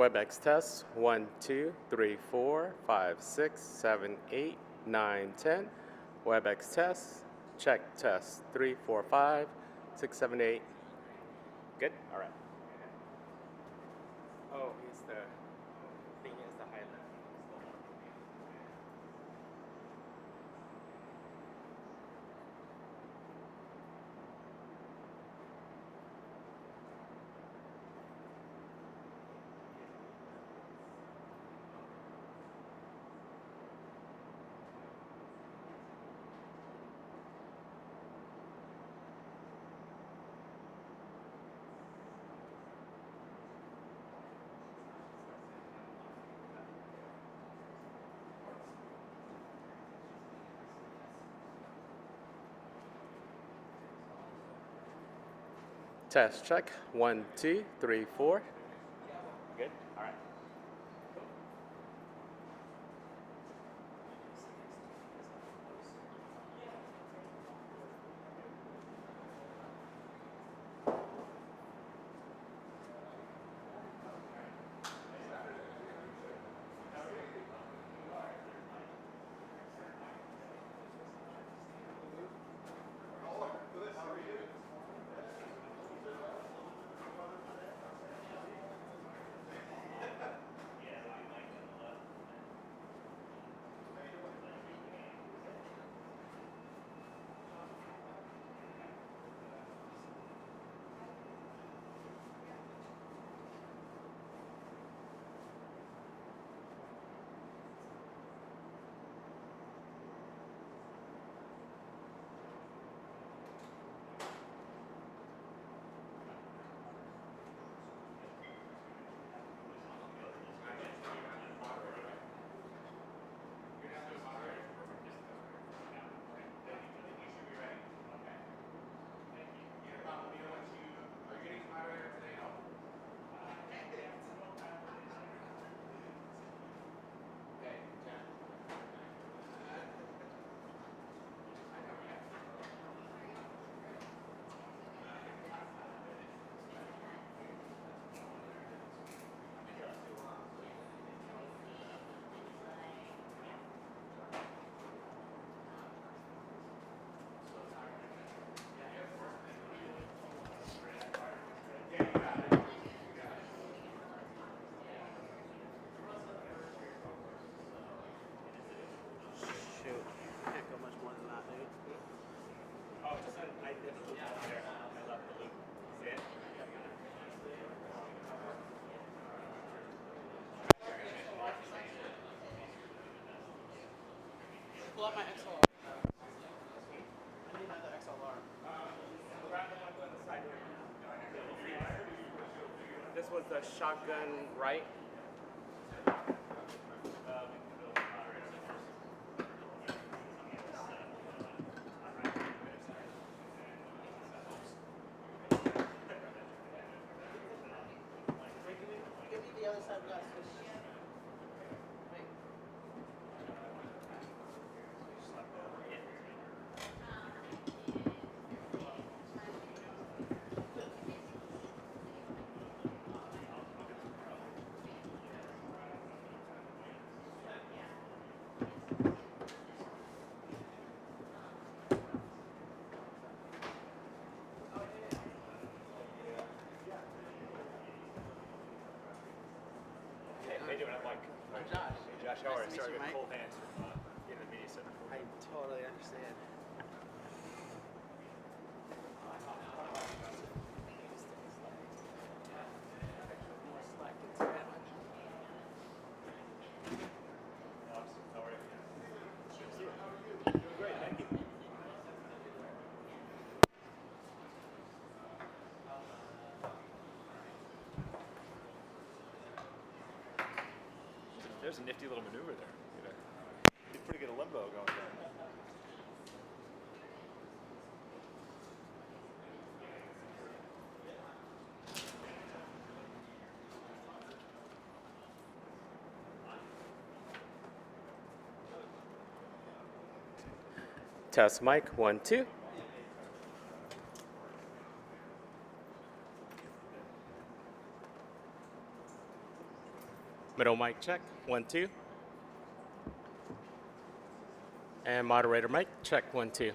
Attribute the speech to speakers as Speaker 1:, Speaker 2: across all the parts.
Speaker 1: WebEx test 1, 2, 3, 4, 5, 6, 7, 8, 9, 10. WebEx test. Check test 3, 4, 5, 6, 7, 8. Good? All right. Oh, here's the thing is the highlight. Test check 1, 2, 3, 4. Good? All right.
Speaker 2: Pull up my XLR. I need another XLR.
Speaker 1: This was the shotgun, right?
Speaker 2: Give me the other side of that. Wait.
Speaker 1: How you doing? I'm Mike.
Speaker 2: I'm Josh.
Speaker 1: Hey Josh, how are you?
Speaker 2: Nice to
Speaker 1: Sorry,
Speaker 2: meet you,
Speaker 1: I got
Speaker 2: Mike.
Speaker 1: cold hands from being in the media center.
Speaker 2: I totally understand. More slack than sandwich.
Speaker 1: Alex, how are you? Doing great, thank you. There's a nifty little maneuver there. Did pretty good limbo going there. Test mic 1, 2. Middle mic check. 1, 2. And moderator mic check. 1, 2.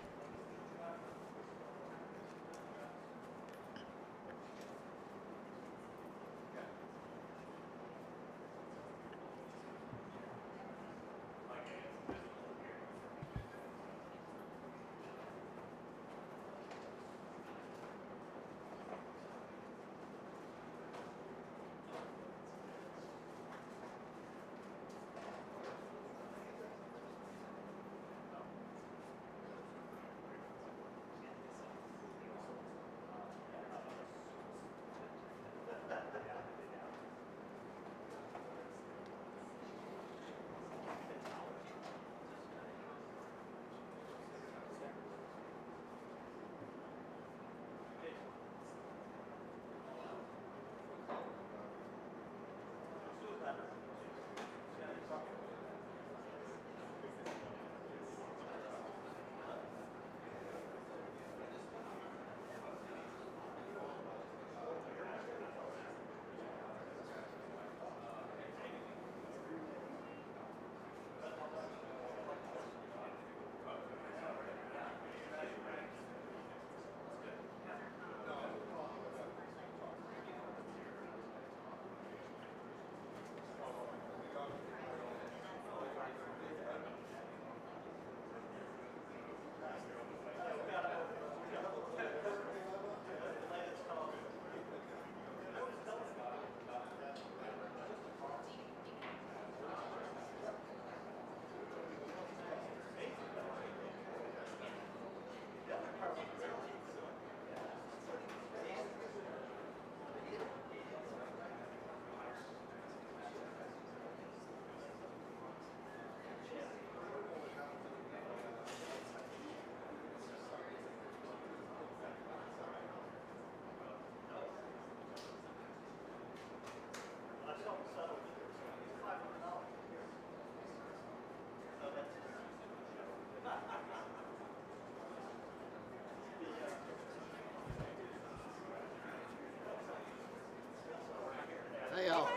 Speaker 2: Hey, Al.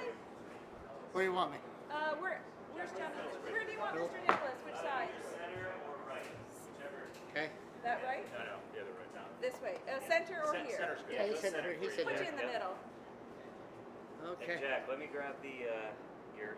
Speaker 2: Where do you want me?
Speaker 3: Where's John? Where do you want Mr. Nicholas? Which side?
Speaker 2: Okay.
Speaker 3: That right?
Speaker 4: No, the other right now.
Speaker 3: This way. Center or here?
Speaker 4: Center's good.
Speaker 2: Yeah, he said
Speaker 4: Center
Speaker 2: there. He
Speaker 4: for
Speaker 2: said
Speaker 3: Put
Speaker 4: you.
Speaker 3: you in the
Speaker 4: Yep.
Speaker 3: middle.
Speaker 2: Okay.
Speaker 4: Hey, Jack, let me grab the your.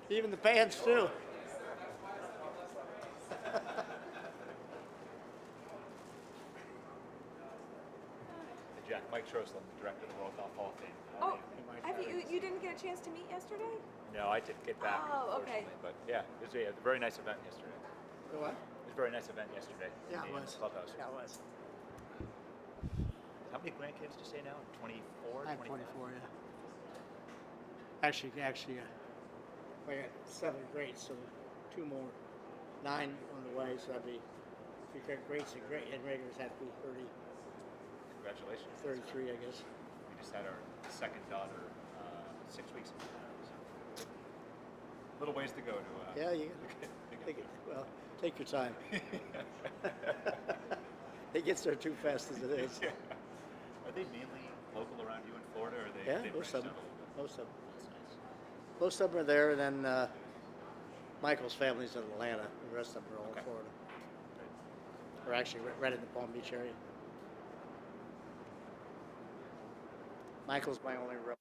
Speaker 2: Even the pants too.
Speaker 4: Jack, Mike Troslin, director of the World Golf Hall of Fame.
Speaker 3: Oh, have you didn't get a chance to meet yesterday?
Speaker 4: No, I didn't get back.
Speaker 3: Oh, okay.
Speaker 4: Unfortunately, but yeah, it was a very nice event yesterday.
Speaker 2: What?
Speaker 4: It was a very nice event yesterday.
Speaker 2: Yeah,
Speaker 4: in
Speaker 2: it
Speaker 4: the
Speaker 2: was.
Speaker 4: Clubhouse.
Speaker 2: Yeah, it was.
Speaker 4: How many grandkids did you say now? 24?
Speaker 2: I have 24, yeah. Actually, I got 7 grades, so 2 more. 9 on the way, so that'd be, if you got grades and regulars, that'd be
Speaker 4: Congratulations.
Speaker 2: 33, I guess.
Speaker 4: We just had our second daughter 6 weeks ago. So little ways to go to.
Speaker 2: Yeah, you well, take your time. It gets there too fast as it is.
Speaker 4: Yeah. Are they mainly local around you in Florida, or are they?
Speaker 2: Yeah,
Speaker 4: they
Speaker 2: most
Speaker 4: branched
Speaker 2: of them.
Speaker 4: out a little bit?
Speaker 2: Most of them.
Speaker 4: That's nice.
Speaker 2: Most of them are there, and then Michael's family's in Atlanta. The rest of them are all
Speaker 4: Okay.
Speaker 2: in Florida.
Speaker 4: Great.
Speaker 2: We're actually right in the Palm Beach area. Michael's my only real.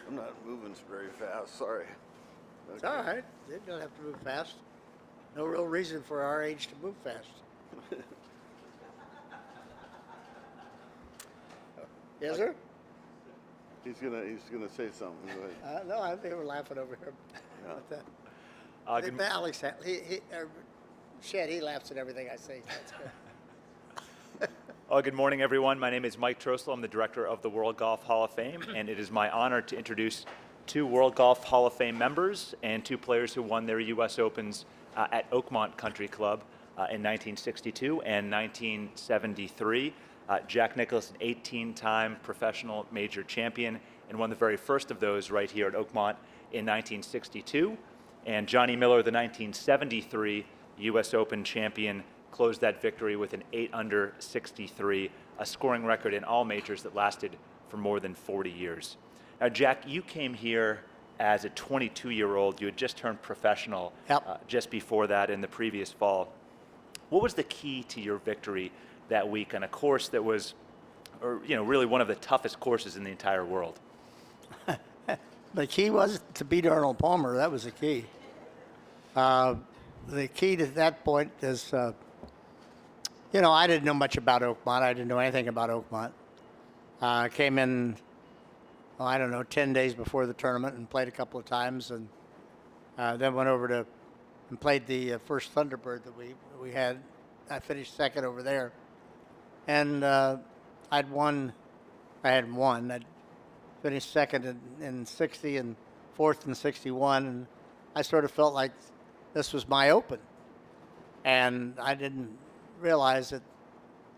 Speaker 5: I'm not moving very fast, sorry.
Speaker 2: It's all right. They don't have to move fast. No real reason for our age to move fast. Yes, sir?
Speaker 5: He's gonna say something. Go ahead.
Speaker 2: No, I think we're laughing over here.
Speaker 5: Yeah.
Speaker 2: But,
Speaker 4: Good,
Speaker 2: Alex, Shed, he laughs at everything I say. That's good.
Speaker 4: good morning, everyone. My name is Mike Trostel. I'm the director of the World Golf Hall of Fame, and it is my honor to introduce two World Golf Hall of Fame members and two players who won their U.S. Opens at Oakmont Country Club in 1962 and 1973. Jack Nicklaus, an 18-time professional major champion, and won the very first of those right here at Oakmont in 1962. And Johnny Miller, the 1973 U.S. Open champion, closed that victory with an 8 under 63, a scoring record in all majors that lasted for more than 40 years. Now, Jack, you came here as a 22-year-old. You had just turned professional just before that in the previous fall. What was the key to your victory that week on a course that was, really one of the toughest courses in the entire world?
Speaker 2: The key was to beat Arnold Palmer. That was the key. The key to that point is, I didn't know much about Oakmont. I didn't know anything about Oakmont. I came in, 10 days before the tournament and played a couple of times, and then went over to and played the first Thunderbird that we had. I finished second over there, and I'd finished second in 60 and fourth in 61, and I sort of felt like this was my Open. And I didn't realize that,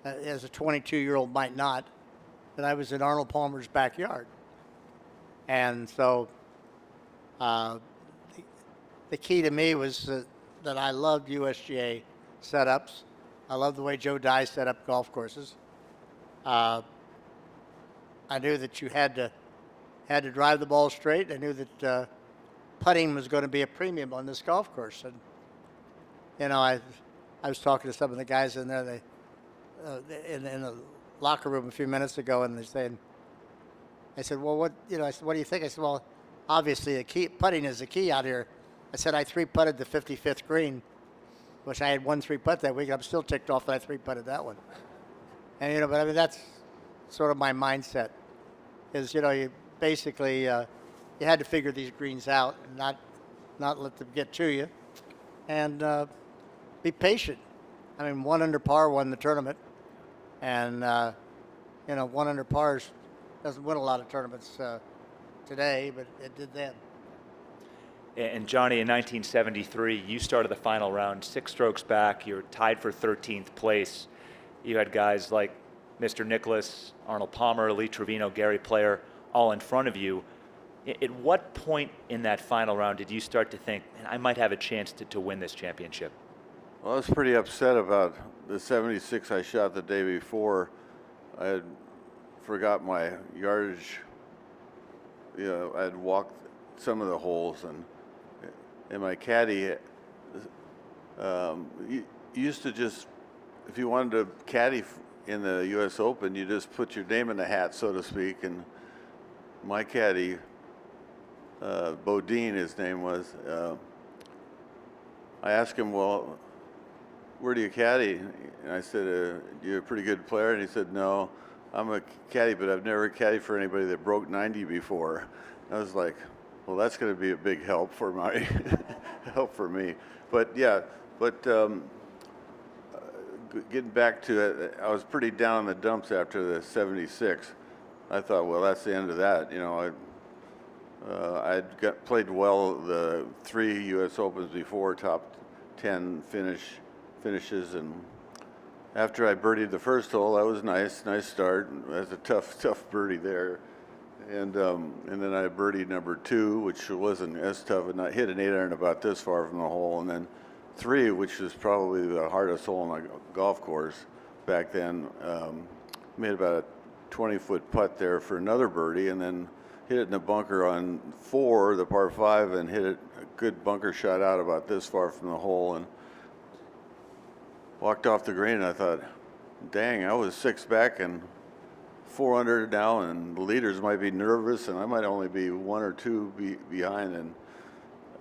Speaker 2: as a 22-year-old might not, that I was in Arnold Palmer's backyard. And so the key to me was that I loved USGA setups. I loved the way Joe Dye set up golf courses. I knew that you had to drive the ball straight. I knew that putting was going to be a premium on this golf course. And I was talking to some of the guys in there. In the locker room a few minutes ago, and I said, well, what do you think? I said, well, obviously the key putting is the key out here. I said I 3-putted the 55th green, which I had 1 3-putt that week. I'm still ticked off that I 3-putted that one. And but that's sort of my mindset. Is you basically you had to figure these greens out and not let them get to you, and be patient. 1 under par won the tournament, and 1 under par doesn't win a lot of tournaments today, but it did then.
Speaker 4: And Johnny, in 1973, you started the final round 6 strokes back. You're tied for 13th place. You had guys like Mr. Nicklaus, Arnold Palmer, Lee Trevino, Gary Player, all in front of you. At what point in that final round did you start to think, man, I might have a chance to win this championship?
Speaker 5: Well, I was pretty upset about the 76 I shot the day before. I had forgot my yardage. I had walked some of the holes, and my caddy used to just, if you wanted to caddy in the U.S. Open, you just put your name in the hat, so to speak. And my caddy, Bodine, his name was, I asked him, well, where do you caddy? And I said, you're a pretty good player. And he said, no, I'm a caddy, but I've never caddied for anybody that broke 90 before. I was like, well, that's going to be a big help for my help for me. But yeah, getting back to it, I was pretty down in the dumps after the 76. I thought, well, that's the end of that. I'd played well the 3 U.S. Opens before, top 10 finishes, and after I birdied the first hole, that was nice start. That's a tough birdie there, and then I birdied number 2, which wasn't as tough, and I hit an 8-iron about this far from the hole, and then 3, which was probably the hardest hole on the golf course back then, made about a 20-foot putt there for another birdie, and then hit it in the bunker on 4, the par 5, and hit it a good bunker shot out about this far from the hole, and walked off the green, and I thought, dang, I was 6 back and 4 under now, and the leaders might be nervous, and I might only be 1 or 2 behind, and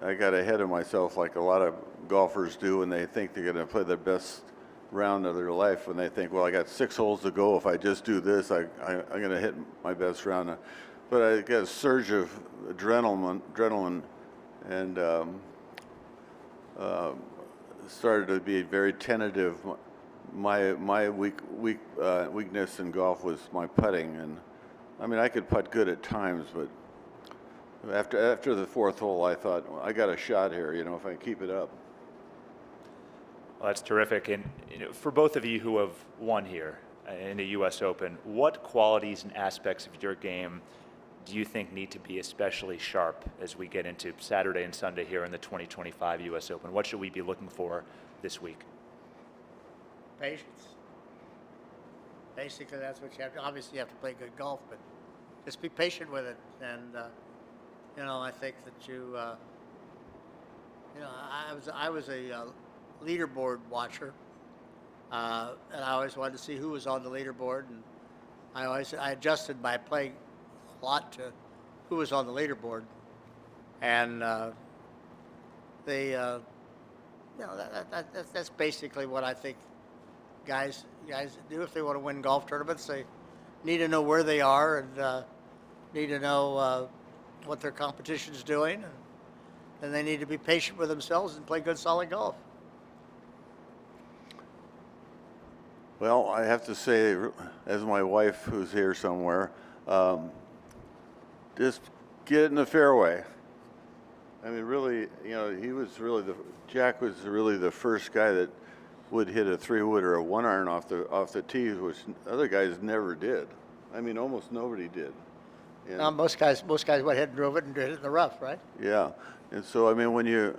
Speaker 5: I got ahead of myself like a lot of golfers do when they think they're going to play their best round of their life. When they think, well, I got 6 holes to go. If I just do this, I'm going to hit my best round. But I got a surge of adrenaline, and started to be very tentative. My weakness in golf was my putting, and I mean I could putt good at times, but after the 4th hole, I thought, well, I got a shot here, you know, if I keep it up.
Speaker 4: Well, that's terrific. And for both of you who have won here in the U.S. Open, what qualities and aspects of your game do you think need to be especially sharp as we get into Saturday and Sunday here in the 2025 U.S. Open? What should we be looking for this week?
Speaker 2: Patience. Basically, that's what you have to. Obviously, you have to play good golf, but just be patient with it. And I think that I was a leaderboard watcher, and I always wanted to see who was on the leaderboard, and I adjusted by playing a lot to who was on the leaderboard, and that's basically what I think guys do if they want to win golf tournaments. They need to know where they are and need to know what their competition is doing, and they need to be patient with themselves and play good, solid golf.
Speaker 5: Well, I have to say, as my wife, who's here somewhere, just get it in the fairway. I mean, really, Jack was really the first guy that would hit a 3-wood or a 1-iron off the tees, which other guys never did. I mean, almost nobody did. And
Speaker 2: Most guys went ahead and drove it and did it in the rough, right?
Speaker 5: yeah, and so I mean, when you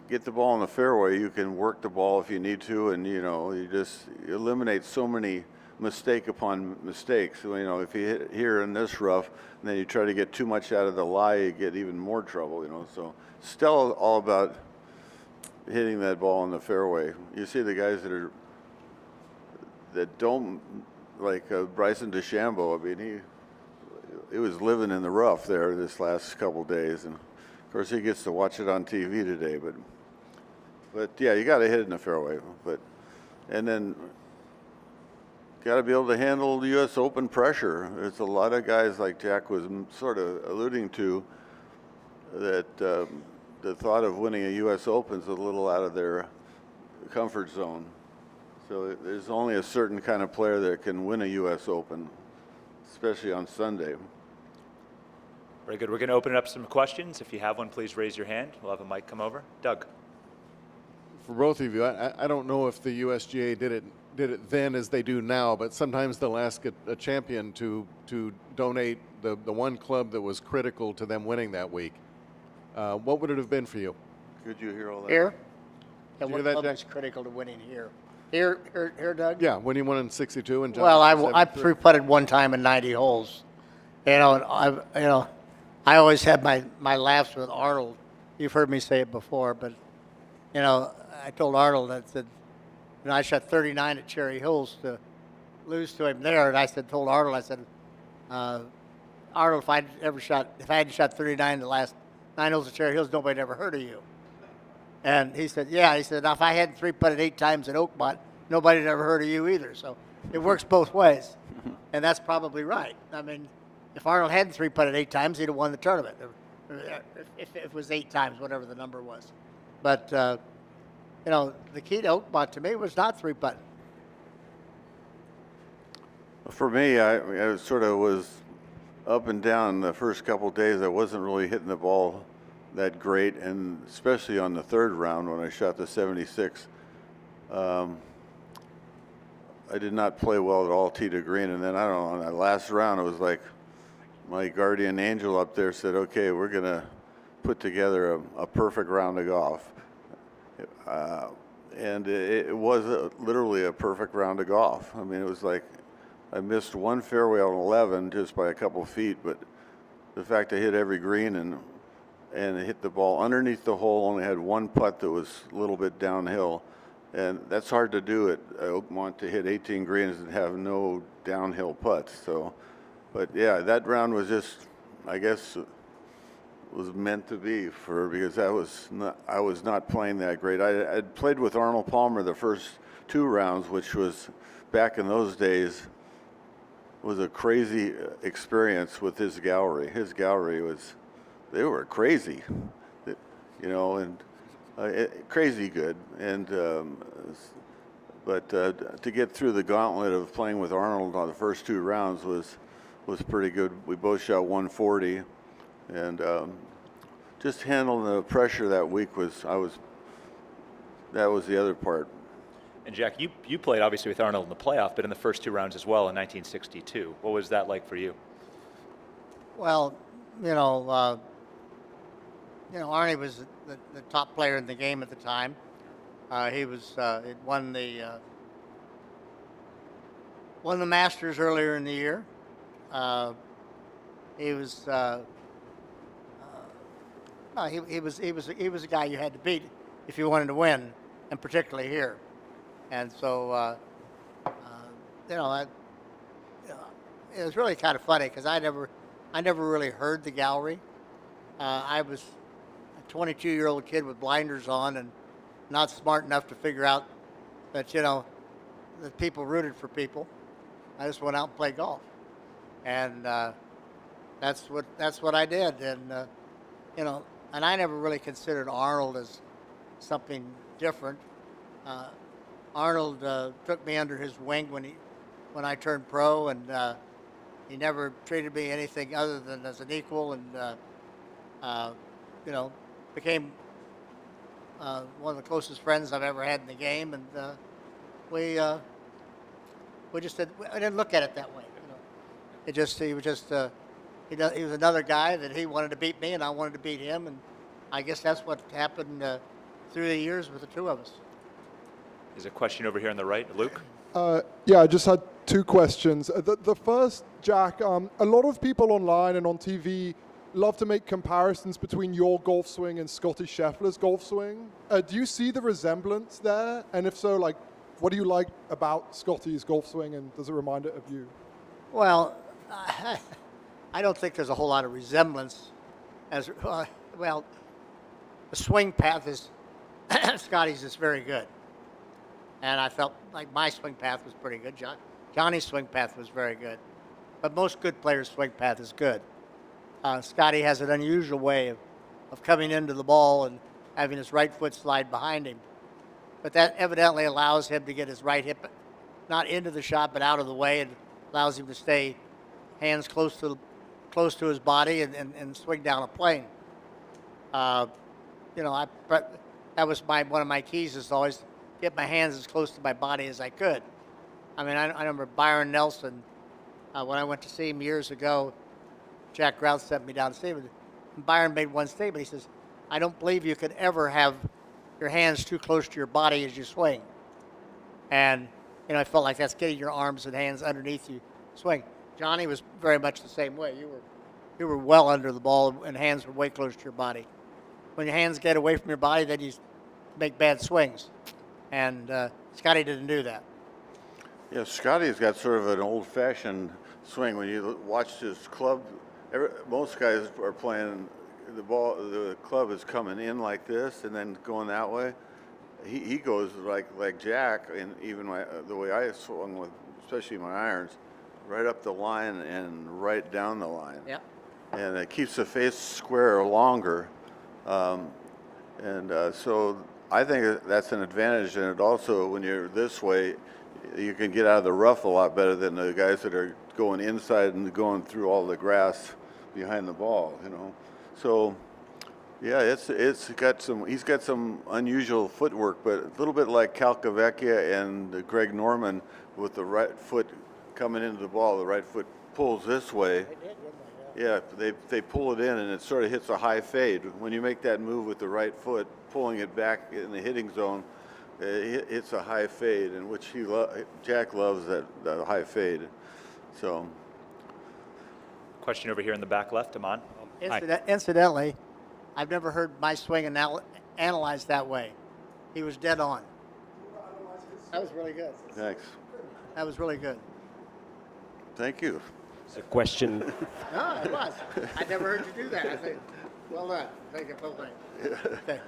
Speaker 5: get the ball in the fairway, you can work the ball if you need to, and you just eliminate so many mistake upon mistakes. So, if you hit here in this rough, and then you try to get too much out of the lie, you get even more trouble. So still all about hitting that ball in the fairway. You see the guys that don't, like Bryson DeChambeau. I mean, he was living in the rough there this last couple days, and of course he gets to watch it on TV today. But yeah, you got to hit it in the fairway. And then got to be able to handle the U.S. Open pressure. There's a lot of guys, like Jack was sort of alluding to, that the thought of winning a U.S. Open is a little out of their comfort zone. So there's only a certain kind of player that can win a U.S. Open, especially on Sunday.
Speaker 4: Very good. We're going to open it up some questions. If you have one, please raise your hand. We'll have a mic come over. Doug.
Speaker 6: For both of you, I don't know if the USGA did it then as they do now, but sometimes they'll ask a champion to donate the one club that was critical to them winning that week. What would it have been for you?
Speaker 5: Could you hear all that?
Speaker 2: Here?
Speaker 6: Did
Speaker 2: And
Speaker 6: you
Speaker 2: what
Speaker 6: hear that,
Speaker 2: club
Speaker 6: Jack?
Speaker 2: is critical to winning here? Here, Doug?
Speaker 6: Yeah, when you won in 62 and John.
Speaker 2: Well, I pre-putted one time in 90 holes. I always had my laughs with Arnold. You've heard me say it before, but I told Arnold, I said, I shot 39 at Cherry Hills to lose to him there, and told Arnold, I said, Arnold, if I hadn't shot 39 the last 9 holes at Cherry Hills, nobody'd ever heard of you. And he said, yeah. He said, now if I hadn't 3-putted 8 times at Oakmont, nobody'd ever heard of you either. So it works both ways, and that's probably right. I mean, if Arnold hadn't 3-putted 8 times, he'd have won the tournament. If it was 8 times, whatever the number was. But the key to Oakmont to me was not 3-putting.
Speaker 5: For me, I sort of was up and down the first couple of days. I wasn't really hitting the ball that great, and especially on the 3rd round when I shot the 76. I did not play well at all tee to green, and then I don't know, on that last round it was like my guardian angel up there said, okay, we're going to put together a perfect round of golf. And it was literally a perfect round of golf. I mean, it was like I missed one fairway on 11 just by a couple feet, but the fact I hit every green and hit the ball underneath the hole, only had one putt that was a little bit downhill, and that's hard to do at Oakmont, to hit 18 greens and have no downhill putts. So, but yeah, that round was just, I guess, was meant to be because I was not playing that great. I'd played with Arnold Palmer the first 2 rounds, which was back in those days was a crazy experience with his gallery. His gallery they were crazy, and crazy good. And but to get through the gauntlet of playing with Arnold on the first 2 rounds was pretty good. We both shot 140. And just handling the pressure that week that was the other part.
Speaker 4: And Jack, you played obviously with Arnold in the playoff, but in the first 2 rounds as well in 1962. What was that like for you?
Speaker 2: Well, Arnie was the top player in the game at the time. He won the Masters earlier in the year. He was he was a guy you had to beat if you wanted to win, and particularly here. And so it was really kind of funny because I never really heard the gallery. I was a 22-year-old kid with blinders on and not smart enough to figure out that that people rooted for people. I just went out and played golf, and that's what I did. And and I never really considered Arnold as something different. Arnold took me under his wing when I turned pro, and he never treated me anything other than as an equal, and became one of the closest friends I've ever had in the game. And we just I didn't look at it that way. He was another guy that he wanted to beat me, and I wanted to beat him, and I guess that's what happened through the years with the 2 of us.
Speaker 4: There's a question over here on the right, Luke.
Speaker 7: Yeah, I just had 2 questions. The first, Jack, a lot of people online and on TV love to make comparisons between your golf swing and Scotty Scheffler's golf swing. Do you see the resemblance there? And if so, what do you like about Scotty's golf swing, and does it remind it of you?
Speaker 2: Well, I don't think there's a whole lot of resemblance. The swing path is Scotty's is very good, and I felt like my swing path was pretty good. Johnny's swing path was very good, but most good players' swing path is good. Scotty has an unusual way of coming into the ball and having his right foot slide behind him, but that evidently allows him to get his right hip not into the shot but out of the way, and allows him to stay hands close to his body and swing down a plane. That was one of my keys, is to always get my hands as close to my body as I could. I mean, I remember Byron Nelson, when I went to see him years ago. Jack Grout sent me down to see him. And Byron made one statement. He says, "I don't believe you could ever have your hands too close to your body as you swing." And I felt like that's getting your arms and hands underneath you swing. Johnny was very much the same way. You were well under the ball, and hands were way close to your body. When your hands get away from your body, then you make bad swings. And Scotty didn't do that.
Speaker 5: Yeah, Scotty's got sort of an old-fashioned swing. When you watch his club, most guys are playing the club is coming in like this and then going that way. He goes like Jack, and even the way I swung with, especially my irons, right up the line and right down the line.
Speaker 2: Yeah.
Speaker 5: And it keeps the face square longer. So I think that's an advantage, and it also, when you're this way, you can get out of the rough a lot better than the guys that are going inside and going through all the grass behind the ball, So, yeah, he's got some unusual footwork, but a little bit like Calcavecchia and Greg Norman with the right foot coming into the ball. The right foot pulls this way.
Speaker 2: They did, didn't they?
Speaker 5: Yeah, they pull it in, and it sort of hits a high fade. When you make that move with the right foot, pulling it back in the hitting zone, it's a high fade, in which Jack loves that high fade. So.
Speaker 4: Question over here in the back left, Aman.
Speaker 2: Incidentally, I've never heard my swing analyzed that way. He was dead on. That was really good.
Speaker 5: Thanks.
Speaker 2: That was really good.
Speaker 5: Thank you.
Speaker 8: It's a question.
Speaker 2: No, it was. I never heard you do that. I think, well done. Thank you, both. Okay.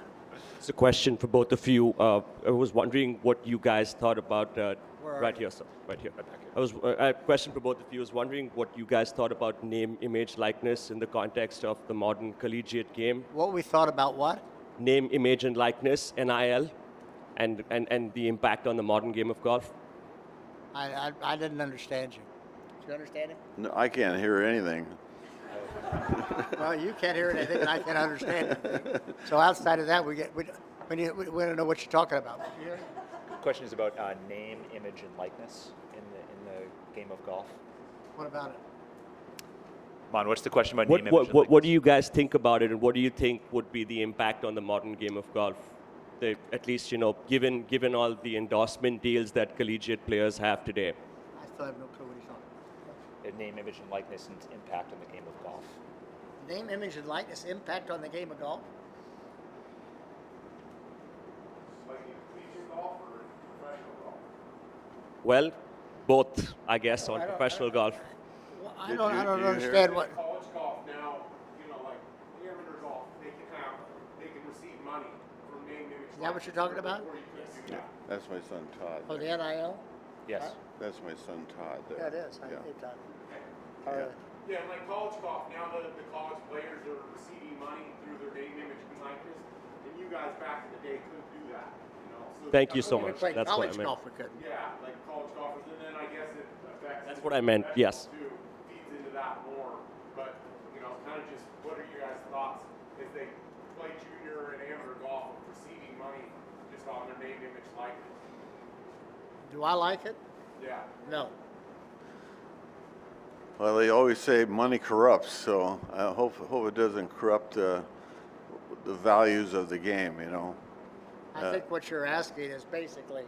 Speaker 8: It's a question for both of you. I was wondering what you guys thought about
Speaker 2: are
Speaker 8: right
Speaker 2: you?
Speaker 8: here, sir. Right here. Right back here. I was a question for both of you. I was wondering what you guys thought about name, image, likeness in the context of the modern collegiate game.
Speaker 2: What we thought about what?
Speaker 8: Name, image, and likeness (NIL), and the impact on the modern game of golf.
Speaker 2: I didn't understand you. Did you understand it?
Speaker 5: No, I can't hear anything.
Speaker 2: Well, you can't hear anything, and I can't understand it. So outside of that, we don't know what you're talking about. Did you hear it?
Speaker 4: The question is about name, image, and likeness in the game of golf.
Speaker 2: What about it?
Speaker 4: Mon, what's the question about name, image, and
Speaker 8: What
Speaker 4: likeness?
Speaker 8: do you guys think about it, and what do you think would be the impact on the modern game of golf? At least, given all the endorsement deals that collegiate players have today.
Speaker 2: I still have no clue what he's talking about.
Speaker 4: Name, image, and likeness and impact on the game of golf.
Speaker 2: Name, image, and likeness impact on the game of golf?
Speaker 8: Well, both, I guess, on
Speaker 2: I don't-
Speaker 8: professional golf.
Speaker 2: Well, I
Speaker 5: Did
Speaker 2: don't
Speaker 5: you
Speaker 2: understand
Speaker 5: hear?
Speaker 2: what.
Speaker 1: College golf now, like amateur golf, they can receive money from name, image.
Speaker 2: Is that what you're talking about?
Speaker 5: That's my son Todd.
Speaker 2: Oh, the NIL?
Speaker 4: Yes.
Speaker 5: That's my son Todd. there.
Speaker 2: Yeah, it is. I
Speaker 5: Yeah.
Speaker 2: hate that.
Speaker 5: Yeah.
Speaker 1: Yeah, like college golf, now the college players are receiving money through their name, image, and likeness, and you guys back in the day couldn't do that, So
Speaker 8: Thank you so
Speaker 2: We
Speaker 8: much.
Speaker 2: play
Speaker 8: That's what I
Speaker 2: college
Speaker 8: meant.
Speaker 2: golf, we couldn't.
Speaker 1: Yeah, like college golfers, and then I guess it affects.
Speaker 8: That's what I meant, yes.
Speaker 1: Too, feeds into that more, but, kind of just, what are your guys' thoughts if they play junior and amateur golf receiving money just on their name, image, likeness?
Speaker 2: Do I like it?
Speaker 1: Yeah.
Speaker 2: No.
Speaker 5: Well, they always say money corrupts, so I hope it doesn't corrupt the values of the game.
Speaker 2: I think what you're asking is basically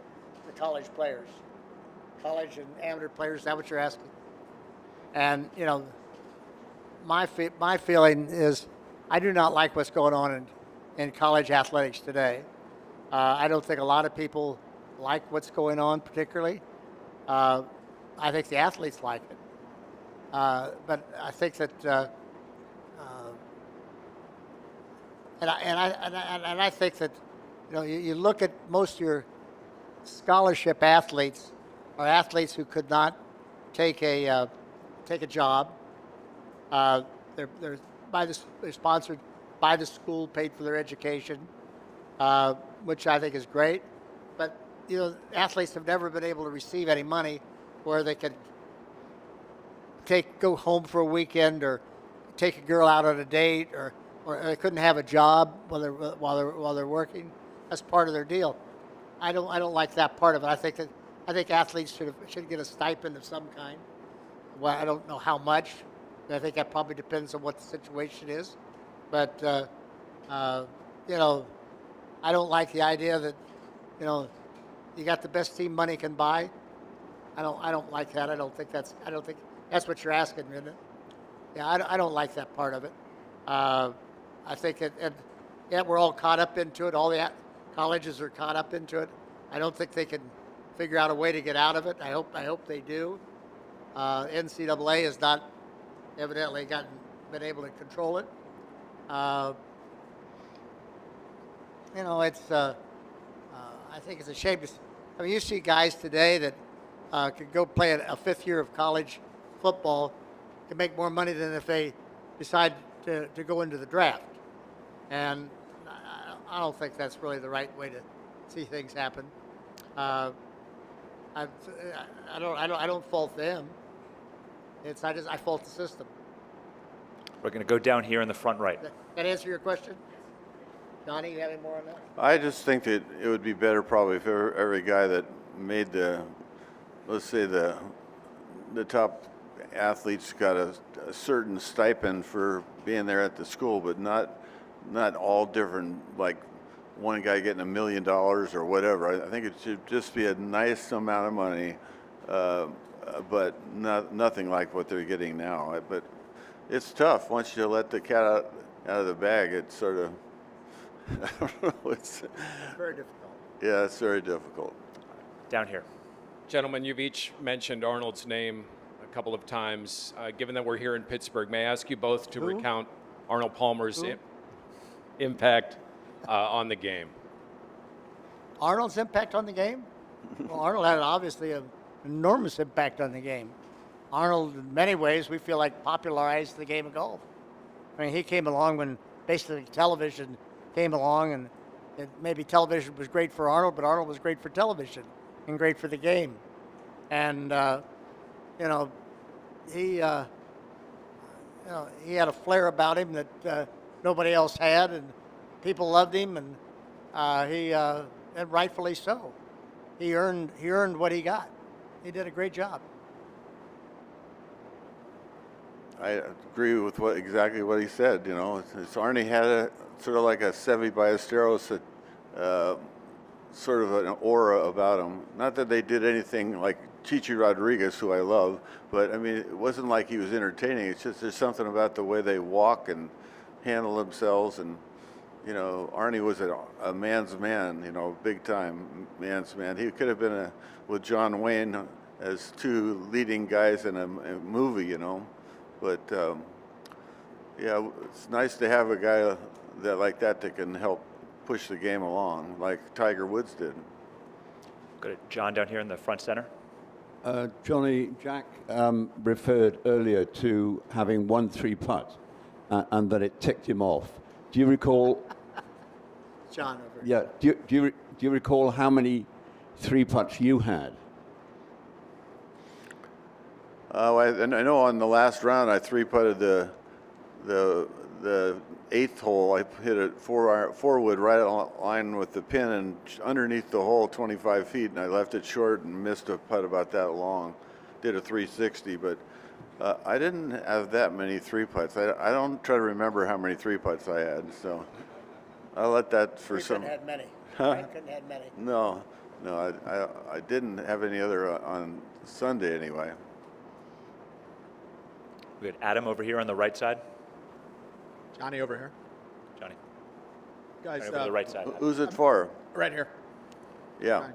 Speaker 2: the college players. College and amateur players, is that what you're asking? And, my feeling is I do not like what's going on in college athletics today. I don't think a lot of people like what's going on particularly. I think the athletes like it. But I think that, and I think that, you look at most of your scholarship athletes are athletes who could not take a job. They're sponsored by the school, paid for their education, which I think is great. But athletes have never been able to receive any money where they could go home for a weekend or take a girl out on a date, or they couldn't have a job while they're working. That's part of their deal. I don't like that part of it. I think athletes should get a stipend of some kind. Well, I don't know how much. I think that probably depends on what the situation is. But I don't like the idea that you got the best team money can buy. I don't like that. I don't think that's what you're asking, isn't it? Yeah, I don't like that part of it. I think we're all caught up into it. All the colleges are caught up into it. I don't think they can figure out a way to get out of it. I hope they do. NCAA has not evidently been able to control it. It's I think it's a shame. You see guys today that could go play a fifth year of college football, can make more money than if they decide to go into the draft. And I don't think that's really the right way to see things happen. I don't fault them. I fault the system.
Speaker 4: We're going to go down here in the front right.
Speaker 2: That answer your question? Donnie, you have any more on that?
Speaker 5: I just think that it would be better probably if every guy that made let's say the top athletes got a certain stipend for being there at the school, but not all different, like one guy getting $1 million or whatever. I think it should just be a nice amount of money, but nothing like what they're getting now. But it's tough. Once you let the cat out of the bag, it's sort of, I don't know. It's
Speaker 2: Very difficult.
Speaker 5: yeah, it's very difficult.
Speaker 4: Down here.
Speaker 9: Gentlemen, you've each mentioned Arnold's name a couple of times. Given that we're here in Pittsburgh, may I ask you both to recount Arnold Palmer's impact on the game?
Speaker 2: Arnold's impact on the game? Well, Arnold had obviously an enormous impact on the game. Arnold, in many ways, we feel like popularized the game of golf. I mean, he came along when basically television came along, and maybe television was great for Arnold, but Arnold was great for television and great for the game. And he had a flair about him that nobody else had, and people loved him, and and rightfully so. He earned what he got. He did a great job.
Speaker 5: I agree with exactly what he said. It's Arnie had a sort of like a Seve Ballesteros, sort of an aura about him. Not that they did anything like Chichi Rodriguez, who I love, but I mean, it wasn't like he was entertaining. It's just there's something about the way they walk and handle themselves, and Arnie was a man's man, big time man's man. He could have been with John Wayne as two leading guys in a movie, But yeah, it's nice to have a guy like that can help push the game along, like Tiger Woods did.
Speaker 4: Go to John down here in the front center.
Speaker 10: Johnny, Jack referred earlier to having 1 3-putt and that it ticked him off. Do you recall?
Speaker 2: John over.
Speaker 10: Yeah. Do you recall how many 3-putts you had?
Speaker 5: I know on the last round I 3-putted the 8th hole. I hit a 4-wood right on line with the pin and underneath the hole 25 feet, and I left it short and missed a putt about that long. Did a 360, but I didn't have that many 3-putts. I don't try to remember how many 3-putts I had, so I'll let that for some.
Speaker 2: Couldn't have many.
Speaker 5: Huh?
Speaker 2: Couldn't have many.
Speaker 5: No, I didn't have any other on Sunday anyway.
Speaker 4: We had Adam over here on the right side.
Speaker 11: Johnny over here.
Speaker 4: Johnny.
Speaker 11: Guys,
Speaker 4: Right over to the right side.
Speaker 5: Who's it for?
Speaker 11: right here.
Speaker 5: Yeah.
Speaker 11: Hi.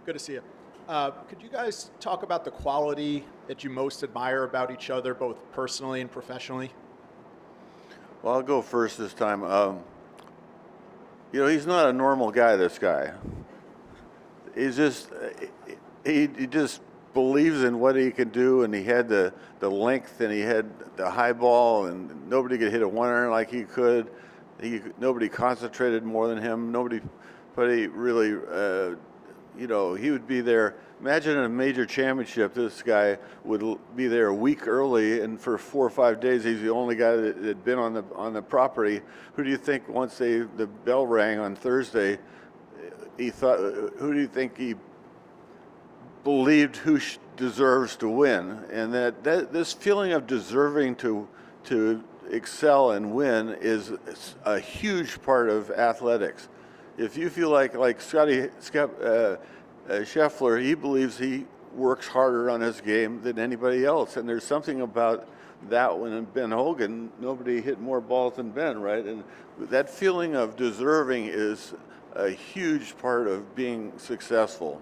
Speaker 11: Good to see you. Could you guys talk about the quality that you most admire about each other, both personally and professionally?
Speaker 5: Well, I'll go first this time. He's not a normal guy, this guy. He's just, he just believes in what he can do, and he had the length, and he had the high ball, and nobody could hit a 1-iron like he could. Nobody concentrated more than him. Nobody really, he would be there. Imagine in a major championship, this guy would be there a week early, and for 4 or 5 days, he's the only guy that had been on the property. Who do you think once the bell rang on Thursday, he thought? Who do you think he believed deserves to win? And that this feeling of deserving to excel and win is a huge part of athletics. If you feel like Scheffler, he believes he works harder on his game than anybody else, and there's something about that one. And Ben Hogan, nobody hit more balls than Ben, right? And that feeling of deserving is a huge part of being successful.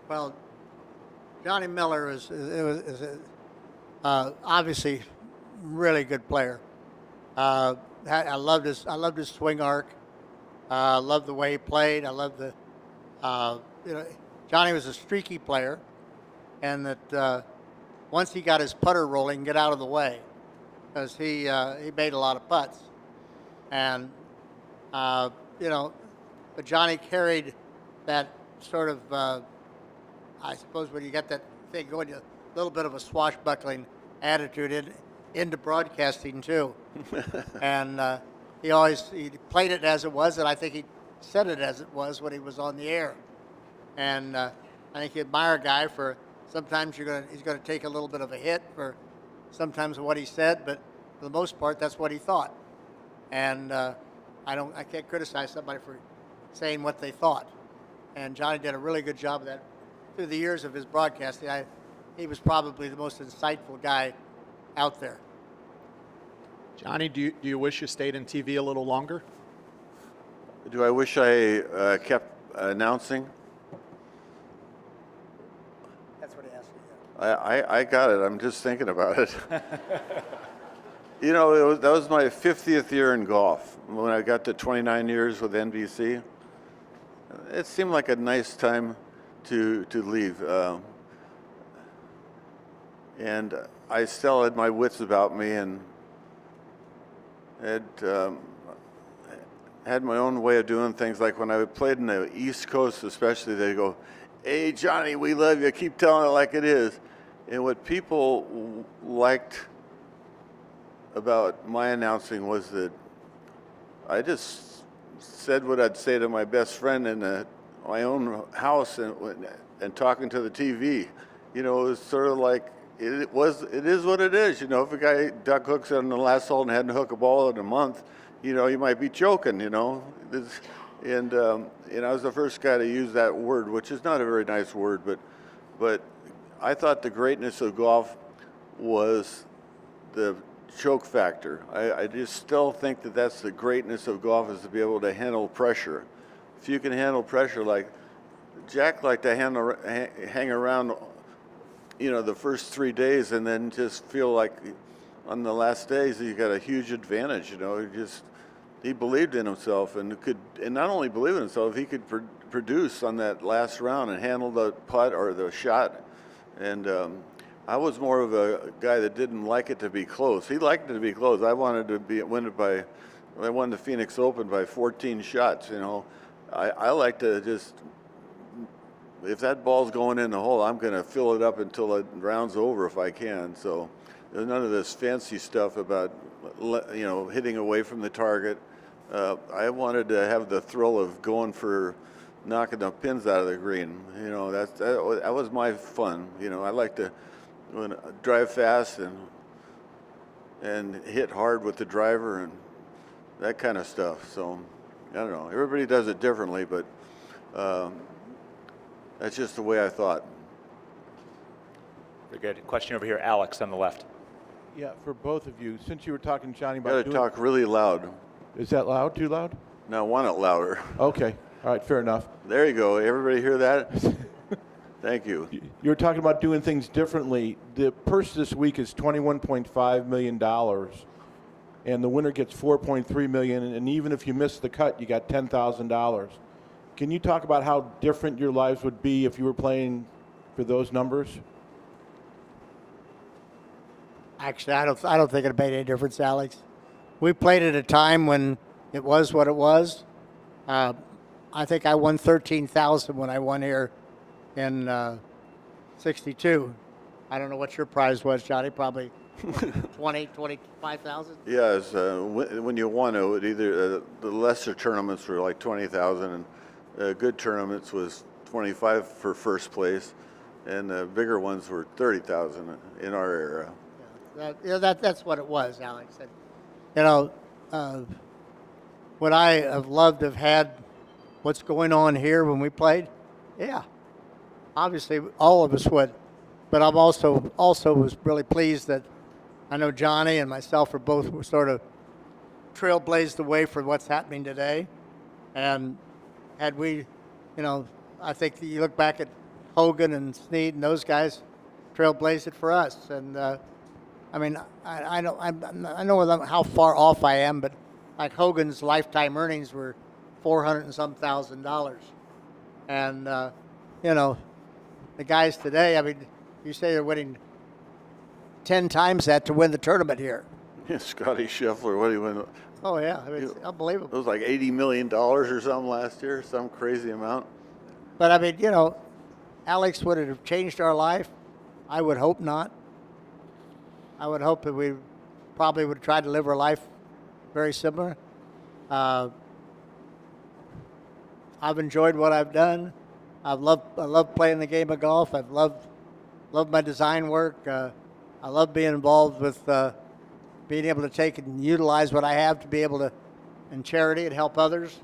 Speaker 2: Well, Johnny Miller is obviously really good player. I loved his swing arc. Loved the way he played. I loved the Johnny was a streaky player, and that once he got his putter rolling, get out of the way, because he made a lot of putts, and but Johnny carried that sort of I suppose when you get that thing going, a little bit of a swashbuckling attitude into broadcasting too, and he played it as it was, and I think he said it as it was when he was on the air. And I think you admire a guy for sometimes he's going to take a little bit of a hit for sometimes what he said, but for the most part, that's what he thought. And I can't criticize somebody for saying what they thought. And Johnny did a really good job of that through the years of his broadcasting. He was probably the most insightful guy out there.
Speaker 11: Johnny, do you wish you stayed in TV a little longer?
Speaker 5: Do I wish I kept announcing?
Speaker 2: what he asked you.
Speaker 5: I got it. I'm just thinking about it. You know, that was my 50th year in golf. When I got to 29 years with NBC, it seemed like a nice time to leave. And I still had my wits about me and had my own way of doing things. Like when I played in the East Coast especially, they'd go, "Hey, Johnny, we love you. Keep telling it like it is." And what people liked about my announcing was that I just said what I'd say to my best friend in my own house and talking to the TV. You know, it was sort of like, it is what it is. You know, if a guy duck hooks on the last hole and hadn't hooked a ball in a month, you know, you might be joking, you know. And I was the first guy to use that word, which is not a very nice word, but I thought the greatness of golf was the choke factor. I just still think that that's the greatness of golf, is to be able to handle pressure. If you can handle pressure, like Jack liked to hang around, you know, the first 3 days and then just feel like on the last days he got a huge advantage. You know, he believed in himself and not only believe in himself, he could produce on that last round and handle the putt or the shot. And I was more of a guy that didn't like it to be close. He liked it to be close. I wanted to I won the Phoenix Open by 14 shots. You know, I like to just, if that ball's going in the hole, I'm going to fill it up until the round's over if I can. So there's none of this fancy stuff about, you know, hitting away from the target. I wanted to have the thrill of going for knocking the pins out of the green. You know, that was my fun. You know, I like to drive fast and hit hard with the driver and that kind of stuff. So I don't know. Everybody does it differently, but that's just the way I thought.
Speaker 4: Very good. Question over here, Alex on the left.
Speaker 12: Yeah, for both of you, since you were talking, Johnny,
Speaker 5: You
Speaker 12: about
Speaker 5: got to talk really loud.
Speaker 12: Is that loud? Too loud?
Speaker 5: No, I want it louder.
Speaker 12: Okay. All right, fair enough.
Speaker 5: There you go. Everybody hear that? Thank you.
Speaker 12: You were talking about doing things differently. The purse this week is $21.5 million, and the winner gets $4.3 million, and even if you miss the cut, you got $10,000. Can you talk about how different your lives would be if you were playing for those numbers?
Speaker 2: Actually, I don't think it made any difference, Alex. We played at a time when it was what it was. I think I won $13,000 when I won here in '62. I don't know what your prize was, Johnny. Probably 25,000.
Speaker 5: Yes, when you won, it would either the lesser tournaments were like 20,000, and good tournaments was 25 for first place, and the bigger ones were 30,000 in our era.
Speaker 2: That's what it was, Alex. And, you know, would I have loved to have had what's going on here when we played? Yeah, obviously all of us would. But I'm also was really pleased that I know Johnny and myself are both sort of trailblazed the way for what's happening today. And had we, you know, I think you look back at Hogan and Snead and those guys trailblazed it for us. And I mean, I know how far off I am, but like Hogan's lifetime earnings were $400 and some thousand. And you know, the guys today, I mean, you say they're winning 10 times that to win the tournament here.
Speaker 5: Yeah, Scotty Scheffler, what do you win?
Speaker 2: Oh yeah, I mean, it's unbelievable.
Speaker 5: It was like $80 million or something last year, some crazy amount.
Speaker 2: But I mean, you know, Alex, would it have changed our life? I would hope not. I would hope that we probably would try to live our life very similar. I've enjoyed what I've done. I love playing the game of golf. I've loved my design work. I love being involved with being able to take and utilize what I have to be able to, in charity, and help others.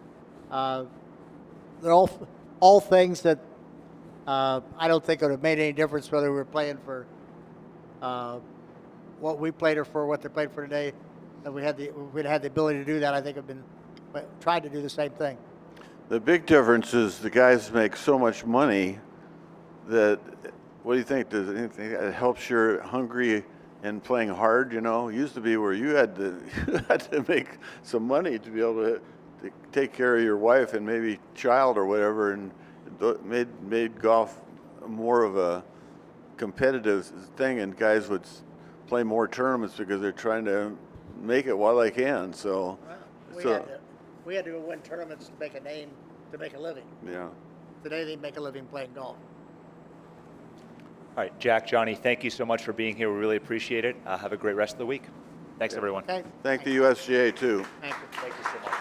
Speaker 2: They're all things that I don't think it would have made any difference whether we were playing for what we played or for what they played for today. If we'd had the ability to do that, I think I've tried to do the same thing.
Speaker 5: The big difference is the guys make so much money that what do you think? Does it think it helps your hungry and playing hard? You know, it used to be where you had to you had to make some money to be able to take care of your wife and maybe child or whatever, and made golf more of a competitive thing, and guys would play more tournaments because they're trying to make it while they can. So,
Speaker 2: we had to win tournaments to make a name, to make a living.
Speaker 5: Yeah.
Speaker 2: Today they make a living playing golf.
Speaker 4: All right, Jack, Johnny, thank you so much for being here. We really appreciate it. Have a great rest of the week. Thanks, everyone.
Speaker 5: Thank the USGA too.
Speaker 2: Thank you.
Speaker 4: Thank you so much.